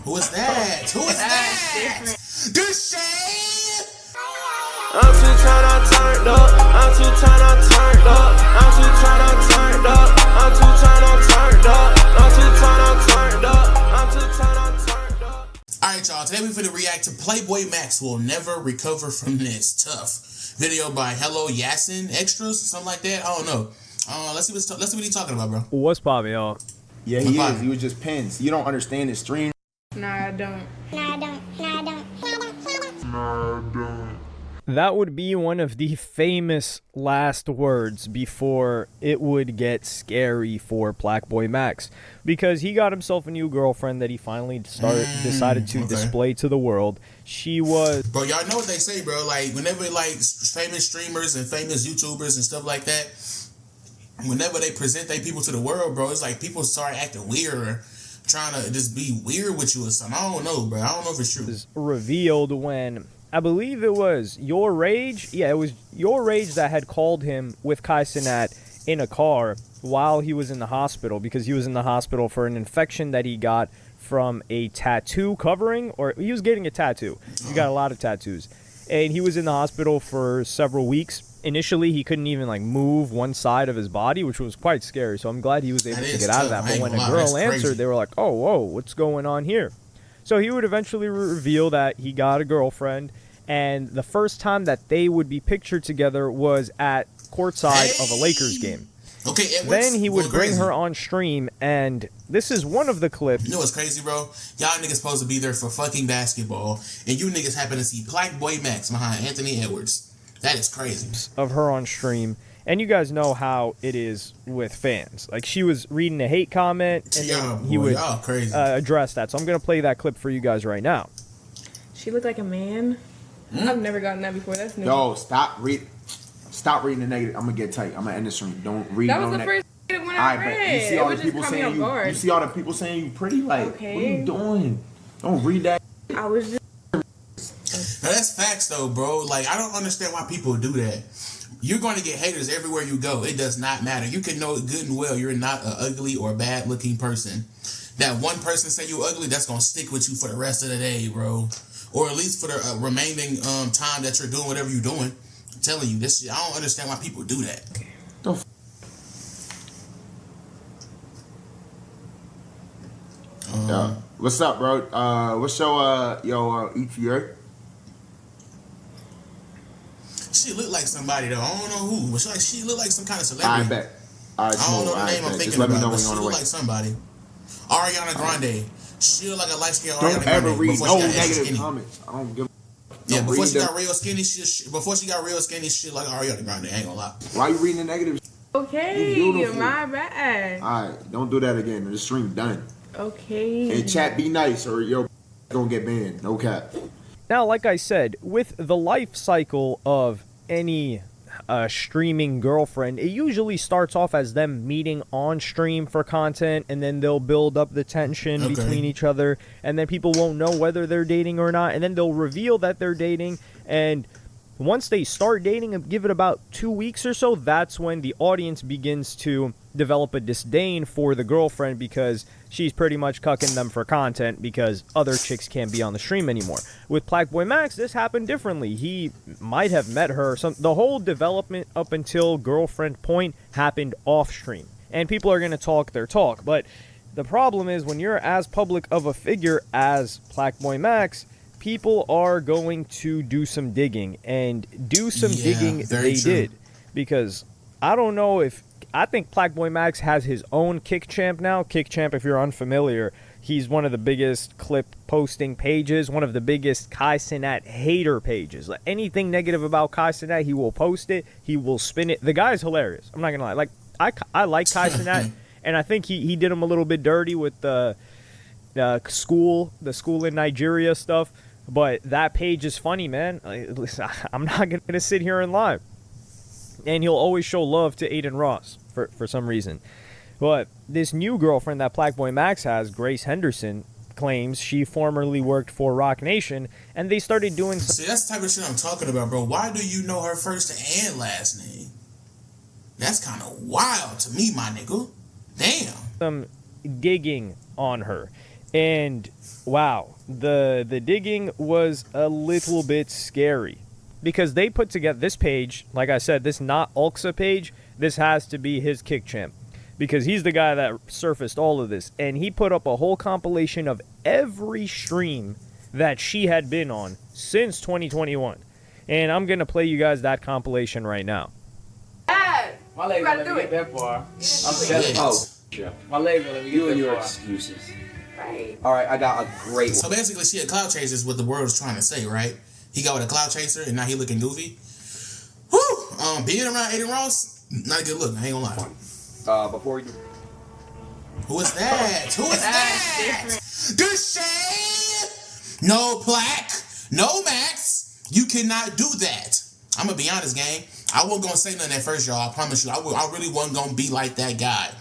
Who is that? Who is that? The Shade! I'm too turned up. I'm too turned up. I'm too turned up. I'm too turned up. I'm too turned up. I'm too turned up. Alright, y'all. Today we finna react to PlaquboyMax Will Never Recover From This. Tough. Video by Hello Yasin Extras, something like that. I don't know. Let's see what he's talking about, bro. What's poppin', y'all? Yeah, he is. He was just pins. You don't understand his stream. Nah, I don't. That would be one of the famous last words before it would get scary for PlaquboyMax, because he got himself a new girlfriend that he finally decided to display to the world. She was... Bro, y'all know what they say, bro. Like, whenever, like, famous streamers and famous YouTubers and stuff like that, whenever they present their people to the world, bro, it's like people start acting weird or trying to just be weird with you or something. I don't know, bro. I don't know if it's true. Was revealed when... I believe it was Your Rage. Yeah, it was Your Rage that had called him with Kai Cenat in a car while he was in the hospital, because he was in the hospital for an infection that he got from a tattoo covering, or he was getting a tattoo. He got a lot of tattoos. And he was in the hospital for several weeks. Initially, he couldn't even like move one side of his body, which was quite scary. So I'm glad he was able to get out of that. But when a girl answered, they were like, oh, whoa, what's going on here? So he would eventually reveal that he got a girlfriend, and the first time that they would be pictured together was at courtside of a Lakers game. Okay, then he would bring her on stream, and this is one of the clips. You know what's crazy, bro? Y'all niggas supposed to be there for fucking basketball, and you niggas happen to see PlaquboyMax behind Anthony Edwards. That is crazy. Of her on stream. And you guys know how it is with fans. Like, she was reading a hate comment, and then he would address that. So I'm going to play that clip for you guys right now. She looked like a man. I've never gotten that before. That's new. Yo, stop reading the negative. I'm going to get tight. I'm going to end the stream. Don't read that was the first one I read. You see all the people saying you see all the people saying you pretty? Like, what are you doing? Don't read that. I was just... Now, that's facts, though, bro. Like, I don't understand why people do that. You're going to get haters everywhere you go. It does not matter. You can know good and well you're not an ugly or bad-looking person. That one person say you ugly, that's going to stick with you for the rest of the day, bro. Or at least for the remaining time that you're doing whatever you're doing. I'm telling you, this. I don't understand why people do that. What's up, bro? What's your ETA? She looked like somebody though. I don't know who, but she looked like some kind of celebrity. I bet. I don't know the name I'm thinking about, but she looked like somebody. Ariana Grande. She looked like a light-skinned Ariana Grande. Don't ever read no negative comments. I don't give a... Yeah, before she got real skinny, she like Ariana Grande. I ain't gonna lie. Why you reading the negative? Okay, my bad. Alright, don't do that again. The stream done. Okay. And chat, be nice or you're gonna get banned. No cap. Now, like I said, with the life cycle of any streaming girlfriend, it usually starts off as them meeting on stream for content, and then they'll build up the tension between each other, and then people won't know whether they're dating or not, and then they'll reveal that they're dating, and once they start dating and give it about 2 weeks or so, that's when the audience begins to develop a disdain for the girlfriend, because she's pretty much cucking them for content because other chicks can't be on the stream anymore. With PlaquboyMax, this happened differently. He might have met her. The whole development up until girlfriend point happened off stream. And people are going to talk their talk. But the problem is, when you're as public of a figure as PlaquboyMax, people are going to do some digging. And do some digging they did. Because I don't know if... I think PlaquboyMax has his own Kick Champ now. Kick Champ, if you're unfamiliar, he's one of the biggest clip posting pages, one of the biggest Kai Cenat hater pages. Like, anything negative about Kai Cenat, he will post it, he will spin it. The guy's hilarious. I'm not gonna lie. Like, I like Kai Cenat, and I think he did him a little bit dirty with the school in Nigeria stuff. But that page is funny, man. Listen, I'm not gonna sit here and lie. And he'll always show love to Aiden Ross for some reason. But this new girlfriend that PlaquboyMax has, Grace Henderson, claims she formerly worked for Rock Nation, and they started doing... See, that's the type of shit I'm talking about, bro. Why do you know her first and last name? That's kind of wild to me, my nigga. Damn. Some digging on her. And wow, the digging was a little bit scary because they put together this page. Like I said, this not Ulxa page. This has to be his kick champ because he's the guy that surfaced all of this, and he put up a whole compilation of every stream that she had been on since 2021. And I'm gonna play you guys that compilation right now. My leg won't let me get that far. I'm telling you. Oh, yeah. My leg won't let me get that far. You and your excuses. Right. All right, I got a great one. So basically, she a cloud chaser is what the world is trying to say, right? He got with a cloud chaser, and now he looking goofy. Whew! Being around Aiden Ross, not a good look. I ain't gonna lie. Before you. Who is that? Who is that? Deshae! No Plaque, no Max. You cannot do that. I'm gonna be honest, gang. I wasn't gonna say nothing at first, y'all. I promise you. I really wasn't gonna be like that guy.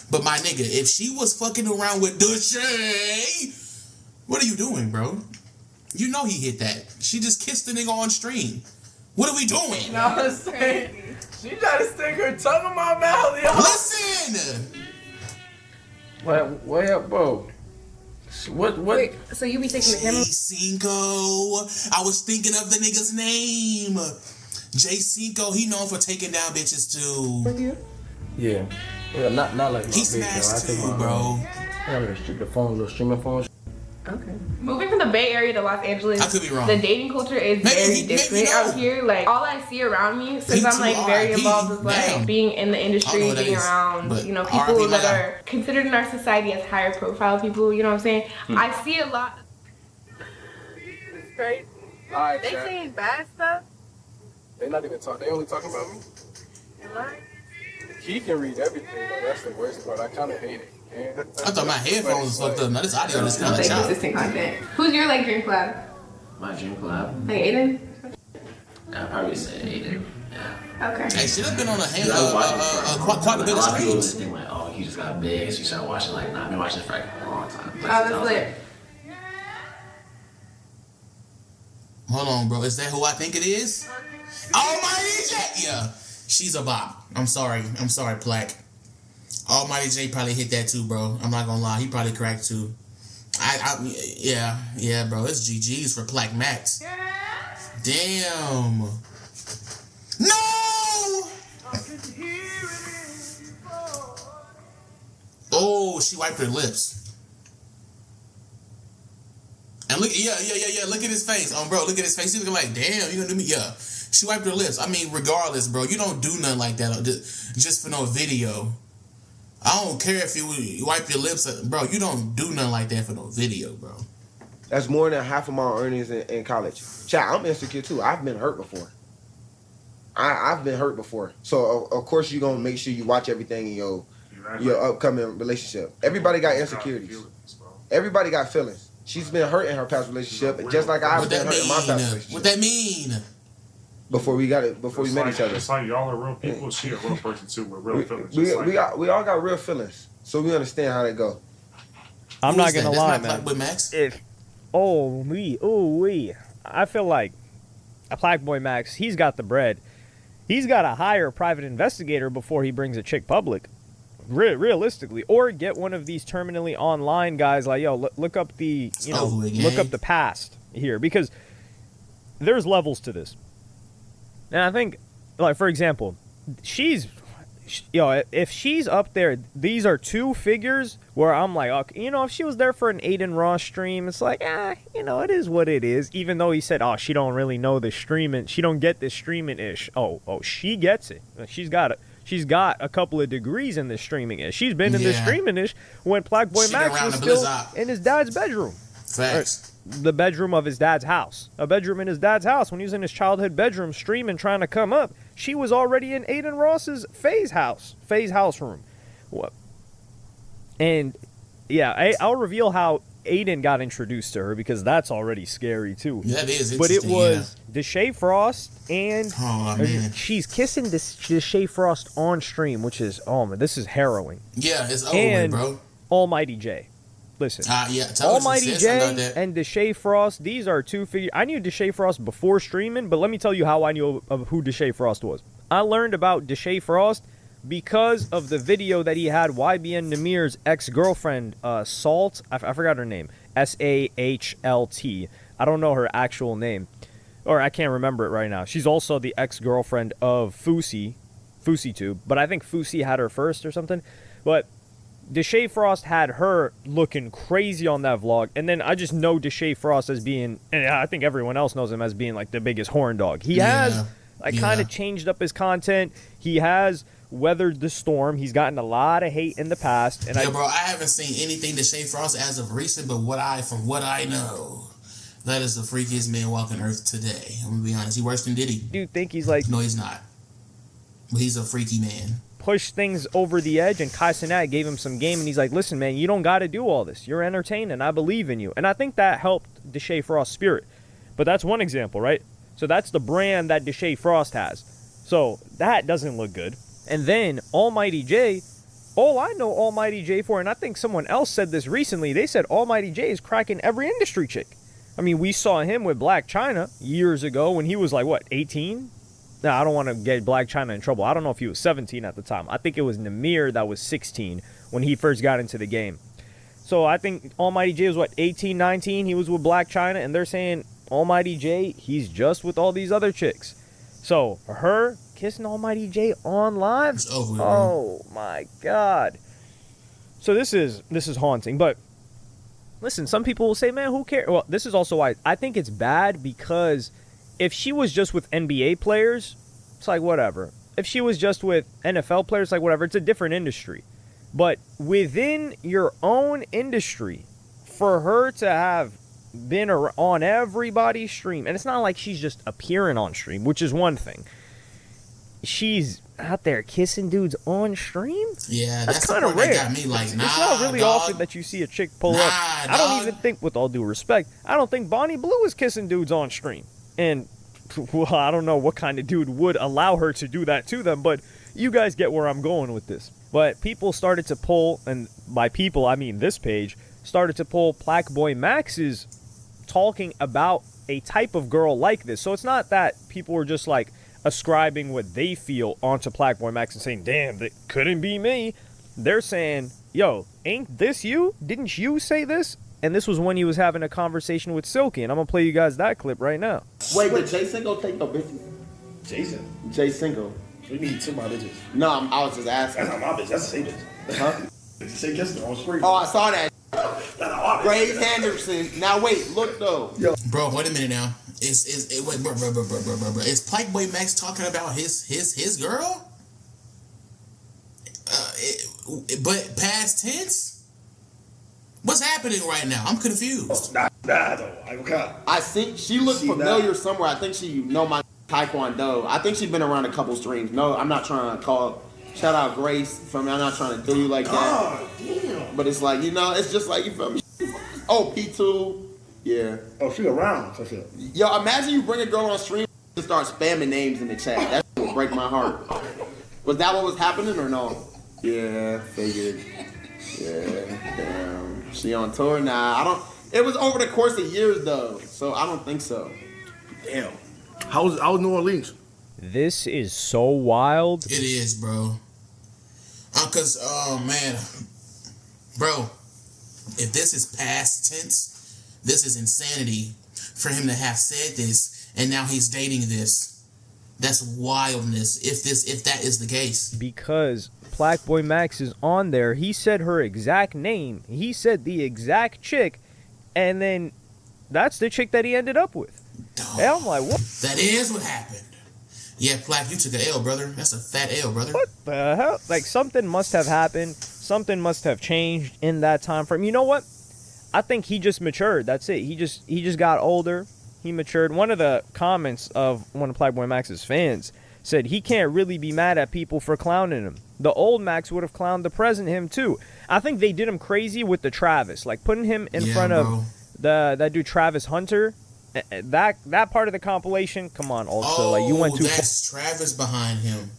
But my nigga, if she was fucking around with Deshae, what are you doing, bro? You know he hit that. She just kissed the nigga on stream. What are we doing? No, I'm saying, she tried to stick her tongue in my mouth, yo. Listen! What up, bro? What? Wait, so you be taking the camera? J5. I was thinking of the nigga's name. J5, he known for taking down bitches too. Yeah. Not like he smashed too, bro. I gotta restrict the phone, little streaming phone. Okay. Moving from the Bay Area to Los Angeles, I could be wrong. The dating culture is very different out here. Like all I see around me, since I'm like very involved with like being in the industry, being around, you know, people that are considered in our society as higher profile people. You know what I'm saying? I see a lot. It's crazy. Right, they saying bad stuff. They not even talking. They only talking about me. He can read everything, though. That's the worst part. I kind of hate it. I thought my headphones was fucked up. Now this audio is kind of chopped. Who's your like dream collab? My dream collab? Like Aiden? I'd probably say Aiden. Yeah. Okay. Hey, she done been on quite a bit of streams. People think like, oh, he just got big, so you started watching. Like, nah, I've been watching for like a long time. Oh, that's lit. Hold on, bro. Is that who I think it is? Almighty J. Yeah, she's a bop. I'm sorry, Plaque. Almighty J probably hit that too, bro. I'm not gonna lie, he probably cracked too. Yeah, bro. It's GG's for PlaquboyMax. Damn. No. Oh, she wiped her lips. And look, yeah. Look at his face, bro. Look at his face. He's looking like, damn, you gonna do me? Yeah. She wiped her lips. I mean, regardless, bro, you don't do nothing like that just for no video. I don't care if you wipe your lips, bro. You don't do nothing like that for no video, bro. That's more than half of my earnings in college. Chat, I'm insecure too. I've been hurt before. I've been hurt before. So of course you're gonna make sure you watch everything in your upcoming relationship. Everybody got insecurities. Everybody got feelings. She's been hurt in her past relationship, just like I've been hurt in my past relationship. What that mean? Before we met each other. It's like y'all are real people. She a real person too with real feelings. We all got real feelings, so we understand how they go. I'm not gonna lie, man. Max. I feel like a PlaquboyMax, he's got the bread. He's got to hire a private investigator before he brings a chick public. Realistically, or get one of these terminally online guys like, yo, look up the, look up the past here, because there's levels to this. And I think, like, for example, if she's up there, these are two figures where I'm like, okay, if she was there for an Aiden Ross stream, it's like, it is what it is. Even though he said, she don't really know the streaming, she don't get this streaming ish. Oh, she gets it. She's got a couple of degrees in this streaming ish. She's been in this streaming ish when PlaquboyMax was still in his dad's bedroom. Facts. The bedroom of his dad's house. A bedroom in his dad's house. When he was in his childhood bedroom streaming, trying to come up, she was already in Aiden Ross's Faye's house room. What? And yeah, I'll reveal how Aiden got introduced to her, because that's already scary too. Yeah, that is interesting. But it was Deshae Frost, and she's kissing Deshae Frost on stream, which is, this is harrowing. Yeah, it's over, bro. Almighty J. Listen, Almighty J and Deshae Frost, these are two figures. I knew Deshae Frost before streaming, but let me tell you how I knew of who Deshae Frost was. I learned about Deshae Frost because of the video that he had YBN Namir's ex-girlfriend, Salt. I forgot her name. SAHLT. I don't know her actual name. Or I can't remember it right now. She's also the ex-girlfriend of FouseyTube. But I think Fousey had her first or something. But Deshae Frost had her looking crazy on that vlog. And then I just know Deshae Frost as being, and I think everyone else knows him as being like the biggest horn dog. He has kind of changed up his content. He has weathered the storm. He's gotten a lot of hate in the past. And bro, I haven't seen anything Deshae Frost as of recent, but from what I know, that is the freakiest man walking earth today. I'm gonna be honest. He worse than Diddy. Do you think he's like? No, he's not. But he's a freaky man. Push things over the edge, and Kai Cenat gave him some game, and he's like, listen, man, you don't got to do all this. You're entertaining. I believe in you. And I think that helped Deshae Frost's spirit. But that's one example, right? So that's the brand that Deshae Frost has. So that doesn't look good. And then Almighty J, all I know Almighty J for, and I think someone else said this recently, they said Almighty J is cracking every industry chick. I mean, we saw him with Black China years ago when he was like, what, 18? No, I don't want to get Black China in trouble. I don't know if he was 17 at the time. I think it was Namir that was 16 when he first got into the game. So I think Almighty J was, what, 18, 19? He was with Black China, and they're saying Almighty J, he's just with all these other chicks. So her kissing Almighty J on live? It's over, oh, my God. So this is haunting. But listen, some people will say, man, who cares? Well, this is also why I think it's bad, because if she was just with NBA players, it's like whatever. If she was just with NFL players, like whatever. It's a different industry. But within your own industry, for her to have been on everybody's stream, and it's not like she's just appearing on stream, which is one thing. She's out there kissing dudes on stream? Yeah, that's kind of rare. That got me like, it's not really often that you see a chick pull up. I don't even think, with all due respect, I don't think Bonnie Blue is kissing dudes on stream. And, well, I don't know what kind of dude would allow her to do that to them, but you guys get where I'm going with this. But people started to pull, and by people, I mean this page, started to pull PlaquboyMax's talking about a type of girl like this. So it's not that people were just like ascribing what they feel onto PlaquboyMax and saying, damn, that couldn't be me. They're saying, yo, ain't this you? Didn't you say this? And this was when he was having a conversation with Silky, and I'm going to play you guys that clip right now. Wait, did Jay Single take no bitches? Jason? Jay Single. You need two my bitches. No, I was just asking. That's not my bitch, that's the same bitch. Huh? Did you say kissing on screen? Oh, I saw that. That's not my bitch. Graves Henderson. Now wait, look though. Yo. Bro, wait a minute now. Is PlaquboyMax talking about his girl? But past tense? What's happening right now? I'm confused. Nah, though. I think she looked familiar somewhere. I think she know my Taekwondo. I think she's been around a couple streams. No, I'm not trying to call. Shout out Grace from me. I'm not trying to do you like that. Oh, damn. But it's like, you know, it's just like, you feel me? Oh, P2. Yeah. Oh, she around. So shit. Yo, imagine you bring a girl on stream and start spamming names in the chat. That would break my heart. Was that what was happening or no? Yeah, figured. Yeah, damn. She on tour? Nah, I don't. It was over the course of years though, so I don't think so. Damn. How was New Orleans? This is so wild. It is, bro. Cause, oh man, bro, if this is past tense, this is insanity for him to have said this, and now he's dating this. That's wildness. If that is the case, because PlaquboyMax is on there. He said her exact name. He said the exact chick, and then that's the chick that he ended up with. Dog. And I'm like, what? That is what happened. Yeah, Plaque, you took an L, brother. That's a fat L, brother. What the hell? Like, something must have happened. Something must have changed in that time frame. You know what? I think he just matured. That's it. He just got older. He matured. One of the comments of one of PlaquboyMax's fans said he can't really be mad at people for clowning him. The old Max would have clowned the present him too. I think they did him crazy with the Travis, like putting him in front of that dude Travis Hunter. That part of the compilation. Come on, also like you went too. That's Travis behind him.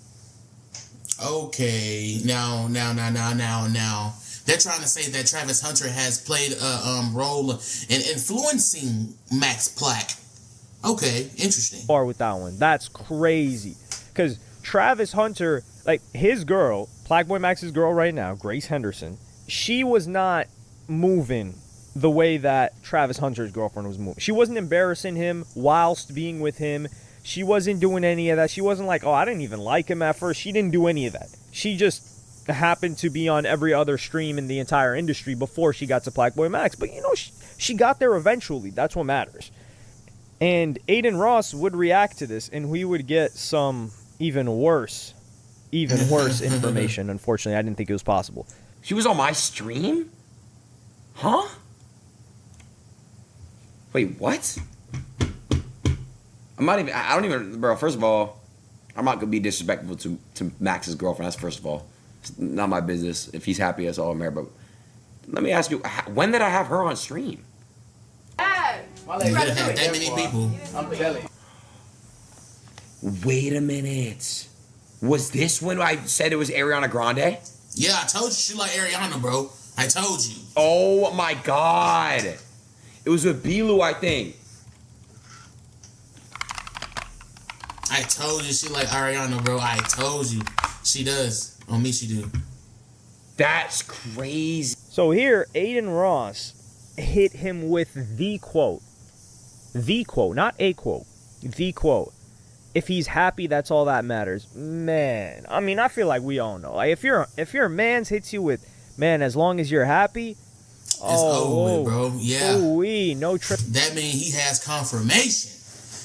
Okay, now. They're trying to say that Travis Hunter has played a role in influencing Max Plaque. Okay, interesting. Or with that one, that's crazy. Because Travis Hunter, like his girl, PlaquboyMax's girl right now, Grace Henderson, she was not moving the way that Travis Hunter's girlfriend was moving. She wasn't embarrassing him whilst being with him. She wasn't doing any of that. She wasn't like, oh, I didn't even like him at first. She didn't do any of that. She just happened to be on every other stream in the entire industry before she got to PlaquboyMax. But, you know, she got there eventually. That's what matters. And Aiden Ross would react to this, and we would get some even worse information. Unfortunately, I didn't think it was possible. She was on my stream? Huh? Wait, what? I don't even, bro, first of all, I'm not going to be disrespectful to Max's girlfriend. That's first of all. It's not my business. If he's happy, that's all I'm there. But let me ask you, when did I have her on stream? You didn't have that many people. I'm telling you. Wait a minute. Was this when I said it was Ariana Grande? Yeah, I told you she like Ariana, bro. I told you. Oh my God. It was with Bilu, I think. I told you she like Ariana, bro. I told you. She does. On me, she do. That's crazy. So here, Aiden Ross hit him with the quote. The quote, not a quote. The quote. If he's happy, that's all that matters. Man, I mean, I feel like we all know. Like, if your man's hits you with, man, as long as you're happy, it's over with, bro. Yeah. No trip. That means he has confirmation.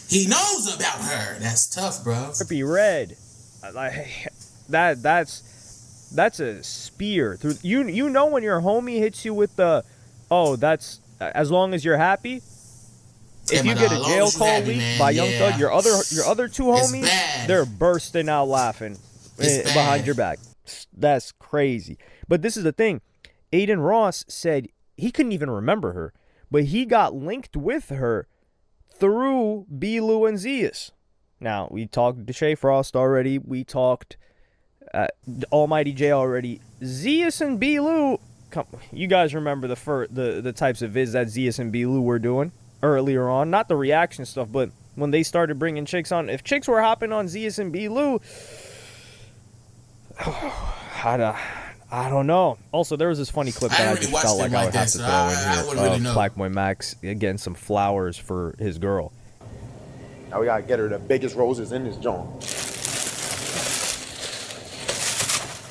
He knows about her. That's tough, bro. Trippy Red. Like that's a spear through. You know when your homie hits you with the, oh, that's as long as you're happy. If you get a jail call leak by Young Thug, your other two homies, they're bursting out laughing behind your back. That's crazy. But this is the thing. Aiden Ross said he couldn't even remember her, but he got linked with her through B-Lou and Zeus. Now, we talked to Shay Frost already. We talked Almighty J already. Zeus and B-Lou, you guys remember the types of vids that Zeus and B-Lou were doing earlier on. Not the reaction stuff, but when they started bringing chicks on. If chicks were hopping on Zeus and B-Lou, I don't know. Also, there was this funny clip that I just felt like I would have to throw in here of PlaquboyMax getting some flowers for his girl. Now we gotta get her the biggest roses in this joint.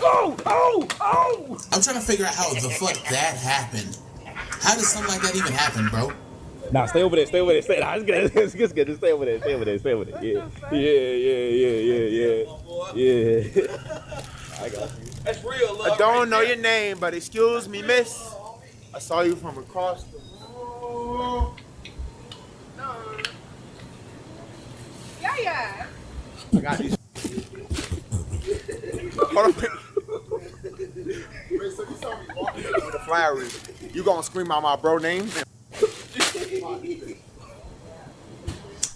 Oh! I'm trying to figure out how the fuck that happened. How does something like that even happen, bro? Nah, stay over there. Nah, it's good. Just stay over there. Yeah. I got you. That's real love. I don't know your name, but excuse me, miss. I saw you from across the room. Yeah. I got these. Hold on. Wait, so you saw me walking with the flowers. You gonna scream out my bro name?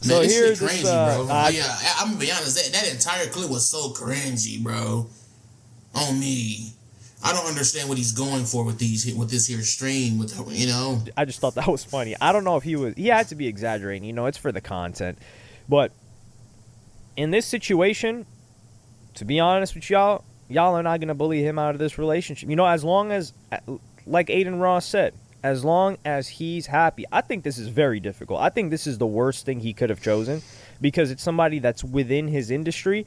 So here's crazy, bro. Yeah, I'm gonna be honest. That entire clip was so cringy, bro. On me, I don't understand what he's going for with this here stream. I just thought that was funny. I don't know if he had to be exaggerating. It's for the content, but in this situation, to be honest with y'all are not gonna bully him out of this relationship. As long as, like Aiden Ross said, as long as he's happy. I think this is very difficult. I think this is the worst thing he could have chosen because it's somebody that's within his industry.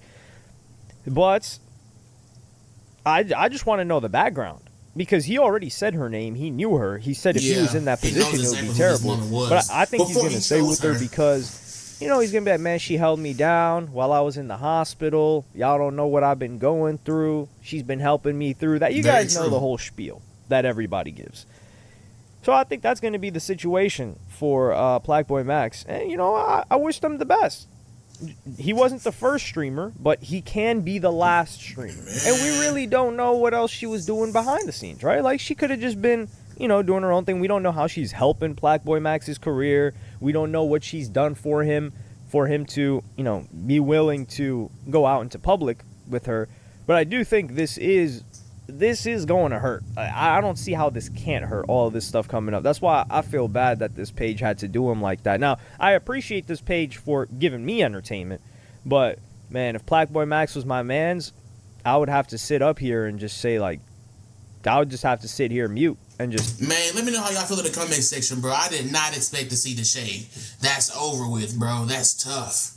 But I just want to know the background because he already said her name. He knew her. He said if he was in that position, it would be terrible. But I think he's going to stay with her because, he's going to be like, man, she held me down while I was in the hospital. Y'all don't know what I've been going through. She's been helping me through that. You guys know the whole spiel that everybody gives. So I think that's going to be the situation for PlaquboyMax. And, I wish them the best. He wasn't the first streamer, but he can be the last streamer. And we really don't know what else she was doing behind the scenes, right? Like, she could have just been, doing her own thing. We don't know how she's helping PlaquboyMax's career. We don't know what she's done for him to, be willing to go out into public with her. But I do think this is going to hurt. I don't see how this can't hurt, all of this stuff coming up. That's why I feel bad that this page had to do him like that. Now, I appreciate this page for giving me entertainment, but, man, if PlaquboyMax was my man's, I would have to sit up here and just say, like, I would just have to sit here mute and just... Man, let me know how y'all feel in the comment section, bro. I did not expect to see the shade. That's over with, bro. That's tough.